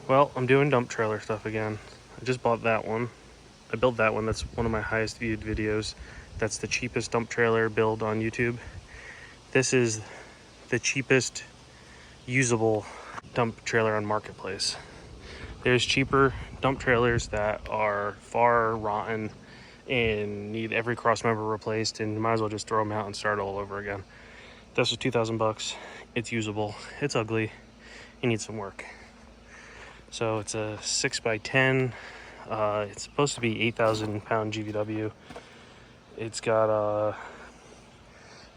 Well, I'm doing dump trailer stuff again. I just bought that one. I built that one. That's one of my highest viewed videos. That's the cheapest dump trailer build on YouTube. This is the cheapest usable dump trailer on Marketplace. There's cheaper dump trailers that are far rotten and need every cross member replaced, and you might as well just throw them out and start all over again. This was 2,000 bucks. It's usable. It's ugly. It needs some work. So it's a 6x10. It's supposed to be 8,000 pound GVW. It's got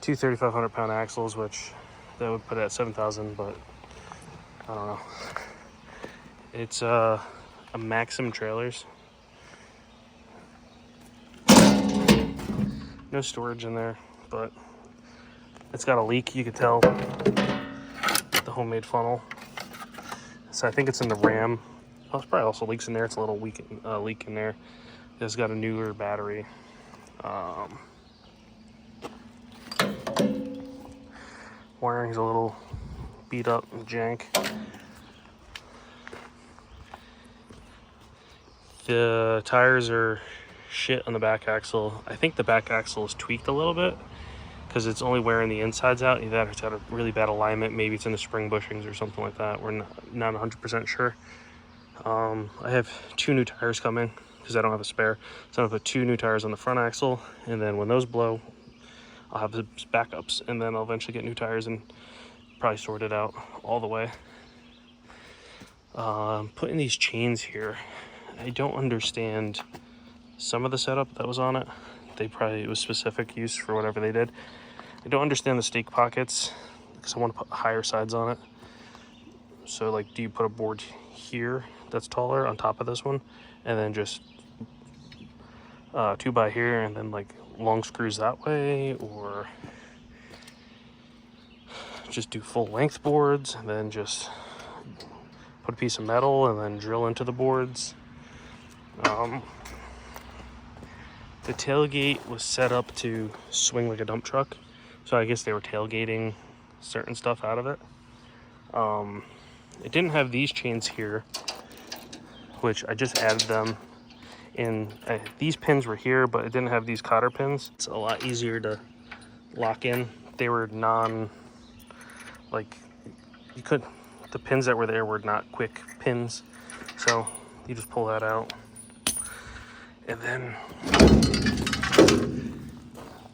two 3,500 pound axles, which that would put it at 7,000, but I don't know. It's a Maxim Trailers. No storage in there, but it's got a leak. You could tell the homemade funnel. So I think it's in the ram. Oh, it's probably also leaks in there. It's a little leak in there. It's got a newer battery. Wiring's a little beat up and jank. The tires are shit on the back axle. I think the back axle is tweaked a little bit because it's only wearing the insides out. Either it's got a really bad alignment, maybe it's in the spring bushings or something like that. We're not 100% sure. I have 2 new tires coming because I don't have a spare. So I'm gonna put 2 new tires on the front axle, and then when those blow, I'll have the backups, and then I'll eventually get new tires and probably sort it out all the way. Putting these chains here, I don't understand some of the setup that was on it. It was specific use for whatever they did. I don't understand the stake pockets because I want to put higher sides on it. So like, do you put a board here that's taller on top of this one, and then just 2 by here, and then like long screws that way, or just do full length boards and then just put a piece of metal and then drill into the boards? The tailgate was set up to swing like a dump truck, so I guess they were tailgating certain stuff out of it. It didn't have these chains here, which I just added them in. These pins were here, but it didn't have these cotter pins. It's a lot easier to lock in. They were the pins that were there were not quick pins, so you just pull that out. And then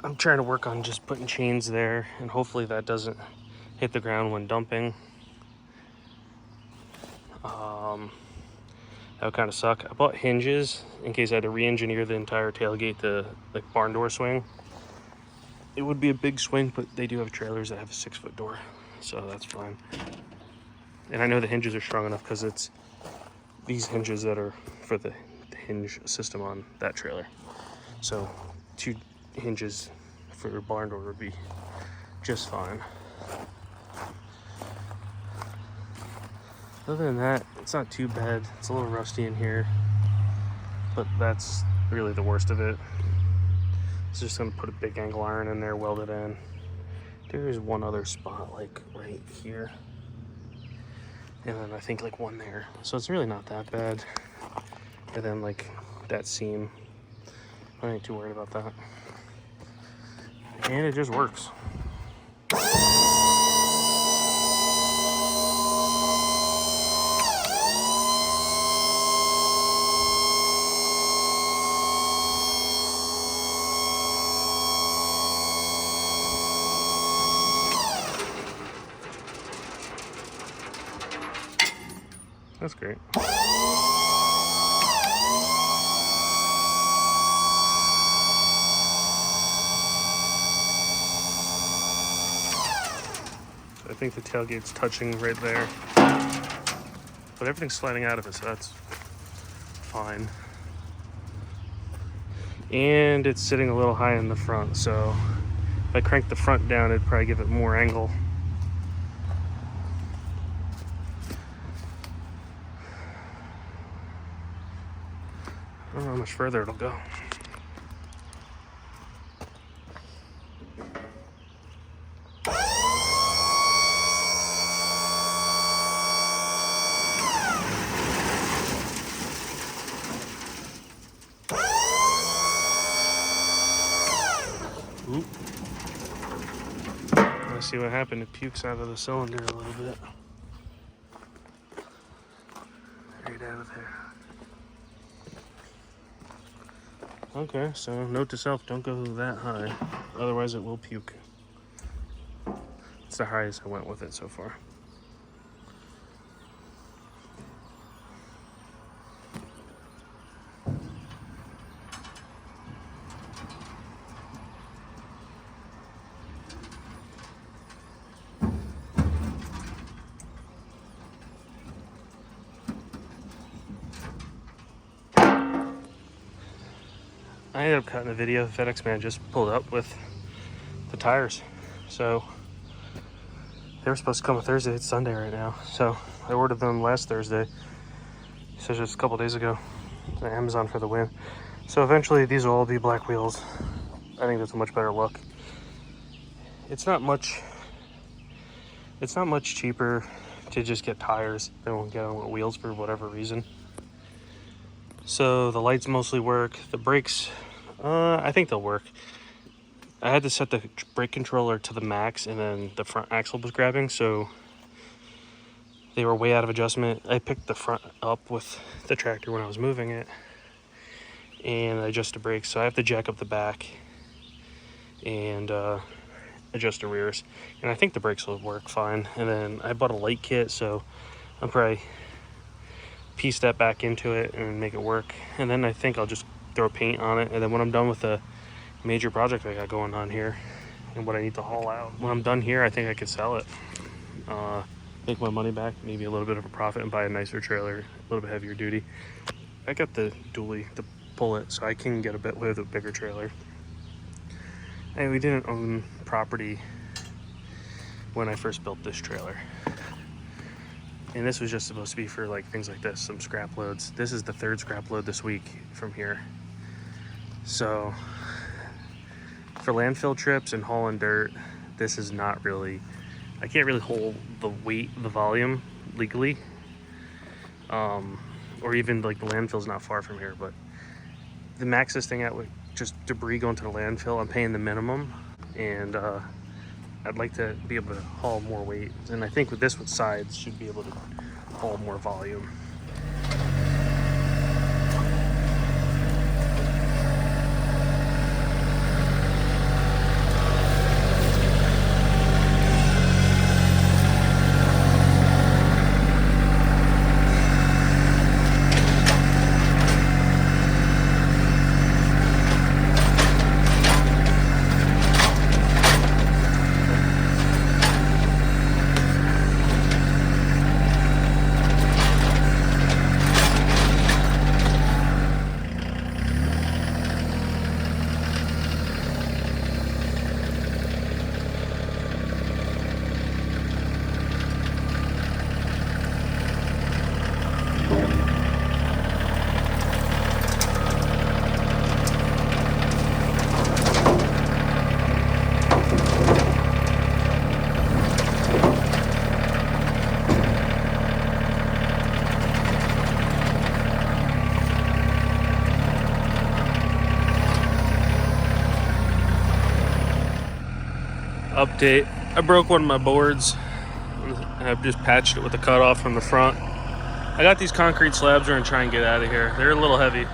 I'm trying to work on just putting chains there, and hopefully that doesn't hit the ground when dumping. That would kind of suck. I bought hinges in case I had to re-engineer the entire tailgate to like barn door swing. It would be a big swing, but they do have trailers that have a 6-foot door, so that's fine. And I know the hinges are strong enough because it's these hinges that are for the hinge system on that trailer. So 2 hinges for your barn door would be just fine. Other than that, it's not too bad. It's a little rusty in here, but that's really the worst of it. It's just gonna put a big angle iron in there, weld it in. There's one other spot like right here, and then I think like one there. So it's really not that bad. And then like that seam, I ain't too worried about that. And it just works. That's great. I think the tailgate's touching right there, but everything's sliding out of it, so that's fine. And it's sitting a little high in the front, so if I crank the front down, it'd probably give it more angle. I don't know how much further it'll go. see what happened. It pukes out of the cylinder a little bit. Right out of there. Okay, so note to self, don't go that high. Otherwise it will puke. It's the highest I went with it so far. I ended up cutting a video. The FedEx man just pulled up with the tires. So they were supposed to come on Thursday. It's Sunday right now. So I ordered them last Thursday. So just a couple days ago. Amazon for the win. So eventually these will all be black wheels. I think that's a much better look. It's not much cheaper to just get tires than get on wheels for whatever reason. So the lights mostly work. The brakes, I think they'll work. I had to set the brake controller to the max, and then the front axle was grabbing, so they were way out of adjustment. I picked the front up with the tractor when I was moving it, and I adjusted the brakes, so I have to jack up the back and adjust the rears. And I think the brakes will work fine. And then I bought a light kit, so I'll probably piece that back into it and make it work. And then I think I'll just throw paint on it, and then when I'm done with the major project I got going on here and what I need to haul out, when I'm done here, I think I could sell it, make my money back, maybe a little bit of a profit, and buy a nicer trailer, a little bit heavier duty. I got the dually to pull it, so I can get a bit with a bigger trailer. And we didn't own property when I first built this trailer, and this was just supposed to be for like things like this, some scrap loads. This is the third scrap load this week from here. So for landfill trips and hauling dirt, this is not really, I can't really hold the weight, the volume legally, or even like the landfill's not far from here, but the max this thing out with just debris going to the landfill, I'm paying the minimum, and I'd like to be able to haul more weight, and I think with this with sides should be able to haul more volume. Update, I broke one of my boards. I've just patched it with a cutoff from the front. I got these concrete slabs we're gonna try and get out of here. They're a little heavy.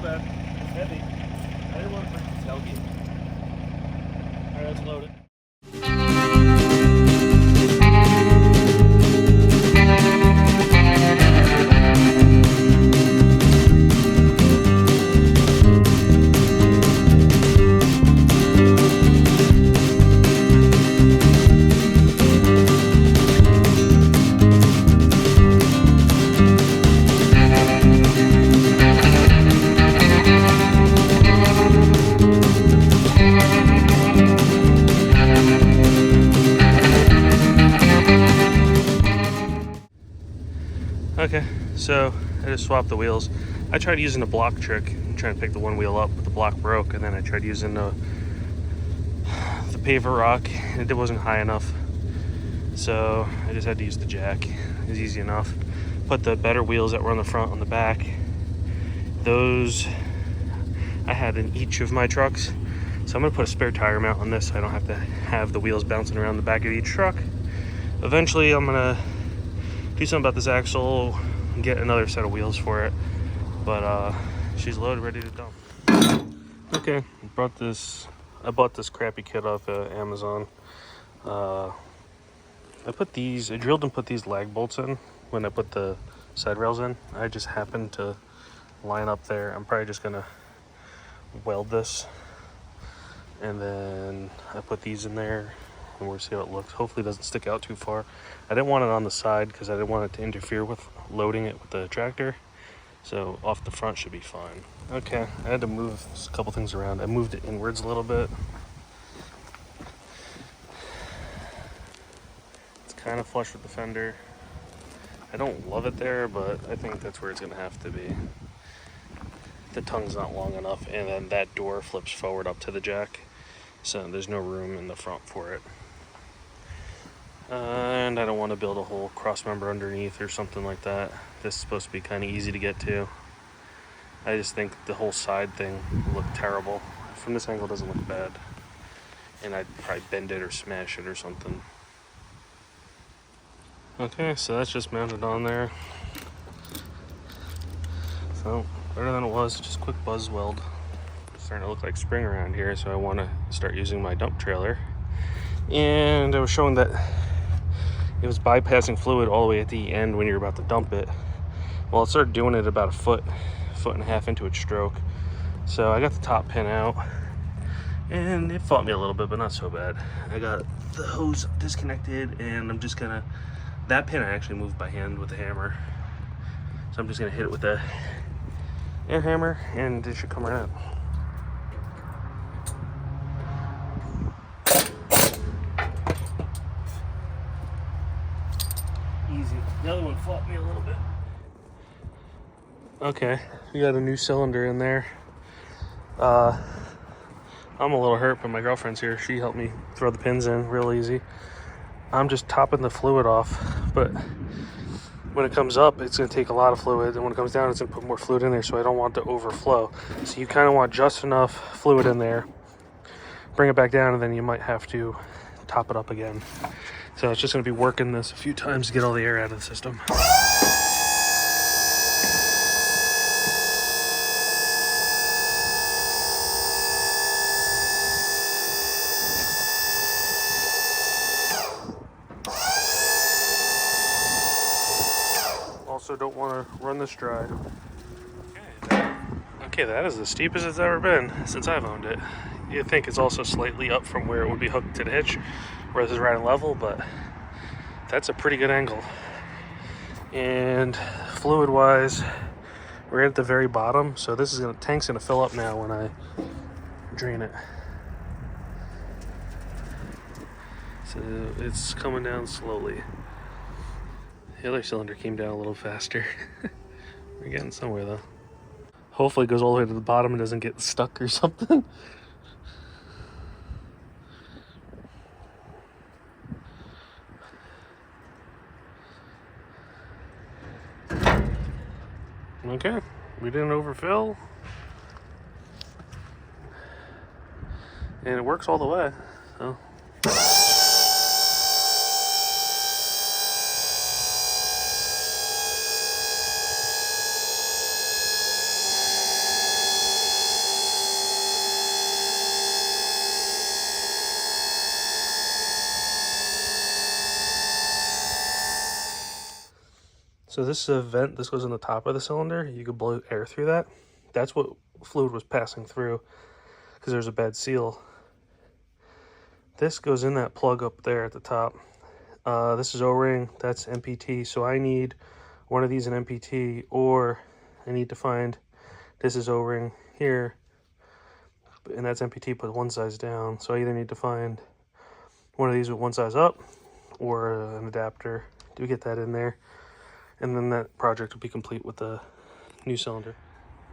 bad. It's heavy. I didn't want to break the tailgate. Alright, let's load it. Okay, so I just swapped the wheels. I tried using a block trick. I'm trying to pick the one wheel up, but the block broke, and then I tried using the paver rock, and it wasn't high enough. So I just had to use the jack. It was easy enough. Put the better wheels that were on the front on the back. Those I had in each of my trucks. So I'm gonna put a spare tire mount on this so I don't have to have the wheels bouncing around the back of each truck. Eventually I'm gonna do something about this axle and get another set of wheels for it. But she's loaded, ready to dump. Okay, I bought this crappy kit off Amazon. I drilled and put these lag bolts in when I put the side rails in. I just happened to line up there. I'm probably just gonna weld this, and then I put these in there and we'll see how it looks. Hopefully it doesn't stick out too far. I didn't want it on the side because I didn't want it to interfere with loading it with the tractor. So off the front should be fine. Okay, I had to move a couple things around. I moved it inwards a little bit. It's kind of flush with the fender. I don't love it there, but I think that's where it's gonna have to be. The tongue's not long enough, and then that door flips forward up to the jack, so there's no room in the front for it. And I don't want to build a whole cross member underneath or something like that. This is supposed to be kind of easy to get to. I just think the whole side thing looked terrible. From this angle it doesn't look bad. And I'd probably bend it or smash it or something. Okay, so that's just mounted on there. So, better than it was, just quick buzz weld. It's starting to look like spring around here, so I want to start using my dump trailer. And I was showing that it was bypassing fluid all the way at the end when you're about to dump it. Well, it started doing it about a foot and a half into its stroke. So I got the top pin out, and it fought me a little bit, but not so bad. I got the hose disconnected, and I'm just gonna, that pin I actually moved by hand with a hammer. So I'm just gonna hit it with a air hammer, and it should come right out. Easy. The other one fought me a little bit. Okay, we got a new cylinder in there. I'm a little hurt, but my girlfriend's here. She helped me throw the pins in real easy. I'm just topping the fluid off, but when it comes up, it's gonna take a lot of fluid, and when it comes down, it's gonna put more fluid in there, so I don't want it to overflow. So you kind of want just enough fluid in there, bring it back down, and then you might have to top it up again. So it's just gonna be working this a few times to get all the air out of the system. Also don't want to run this dry. Okay, that is the steepest it's ever been since I've owned it. You'd think it's also slightly up from where it would be hooked to the hitch, where this is right on level, but that's a pretty good angle. And fluid wise, we're at the very bottom, so this is tank's gonna fill up now when I drain it. So it's coming down slowly. The other cylinder came down a little faster. We're getting somewhere though. Hopefully it goes all the way to the bottom and doesn't get stuck or something. Okay, we didn't overfill. And it works all the way, so. So this is a vent. This goes in the top of the cylinder. You could blow air through that. That's what fluid was passing through because there's a bad seal. This goes in that plug up there at the top. This is O-ring. That's MPT. So I need one of these in MPT, or I need to find, this is O-ring here, and that's MPT, but one size down. So I either need to find one of these with one size up or an adapter to get that in there. And then that project will be complete with the new cylinder.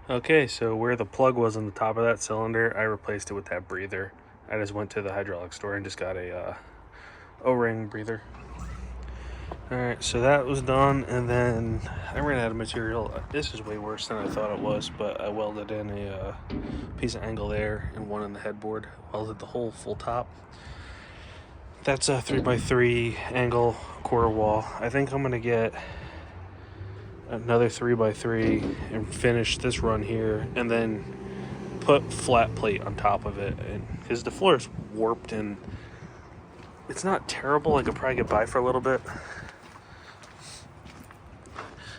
Okay, so where the plug was on the top of that cylinder, I replaced it with that breather. I just went to the hydraulic store and just got a O-ring breather. Alright, so that was done, and then I ran out of material. This is way worse than I thought it was, but I welded in a piece of angle there and one on the headboard. Welded the whole full top. That's a 3x3 angle quarter wall. I think I'm going to get another 3x3 and finish this run here, and then put flat plate on top of it, and because the floor is warped and it's not terrible, I could probably get by for a little bit.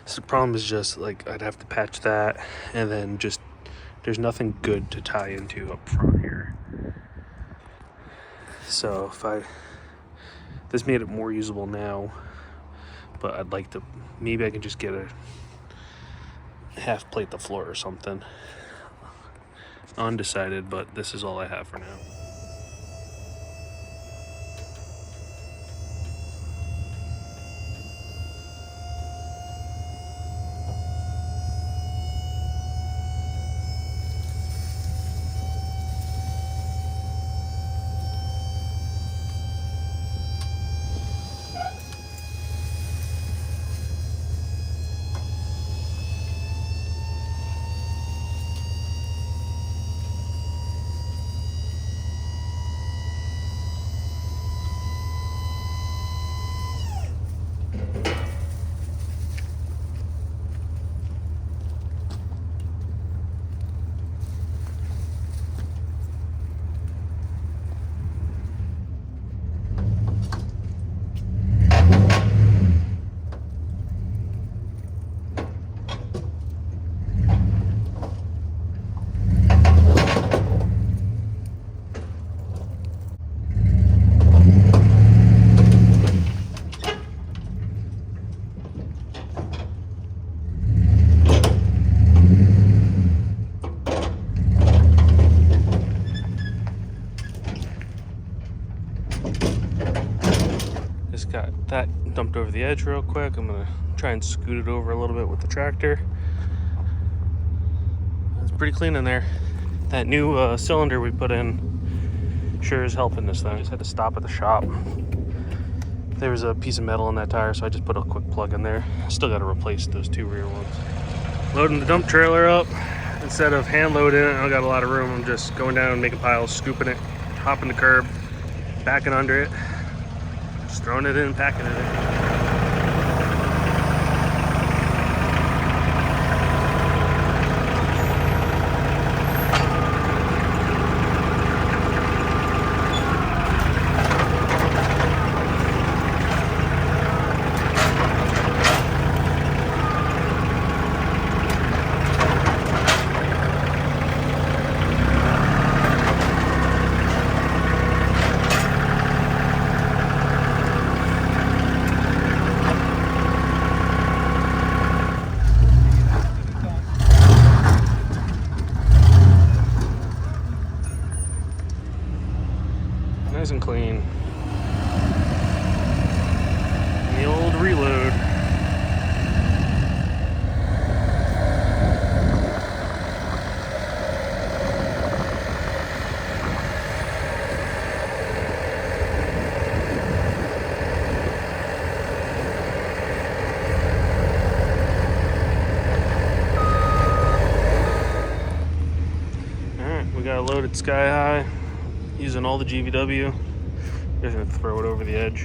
So the problem is just like I'd have to patch that, and then just there's nothing good to tie into up front here. So this made it more usable now, but I'd like to, maybe I can just get a half plate the floor or something. Undecided, but this is all I have for now. Just got that dumped over the edge real quick. I'm gonna try and scoot it over a little bit with the tractor. It's pretty clean in there. That new cylinder we put in sure is helping this thing. I just had to stop at the shop. There was a piece of metal in that tire, so I just put a quick plug in there. Still got to replace those two rear ones. Loading the dump trailer up. Instead of hand loading it, I got a lot of room. I'm just going down, making piles, scooping it, hopping the curb, backing under it, just throwing it in, packing it in. Nice and clean. And the old reload. Alright, we got it loaded sky high. Using all the GVW, just gonna throw it over the edge.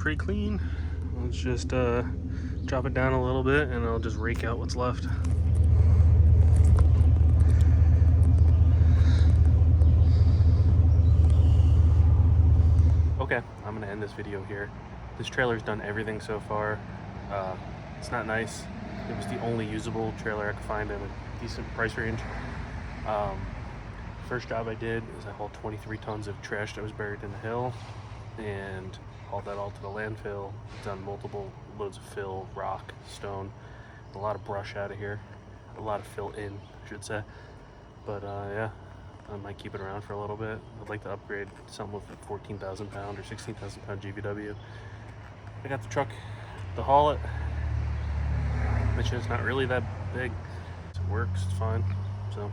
pretty clean. Let's just drop it down a little bit and I'll just rake out what's left. Okay, I'm gonna end this video here. This trailer's done everything so far. It's not nice. It was the only usable trailer I could find in a decent price range. First job I did is I hauled 23 tons of trash that was buried in the hill and hauled that all to the landfill. Done multiple loads of fill, rock, stone, a lot of brush out of here. A lot of fill in, I should say. But yeah, I might keep it around for a little bit. I'd like to upgrade something with a 14,000 pound or 16,000 pound GVW. I got the truck to haul it, which is not really that big. It works, it's fine. So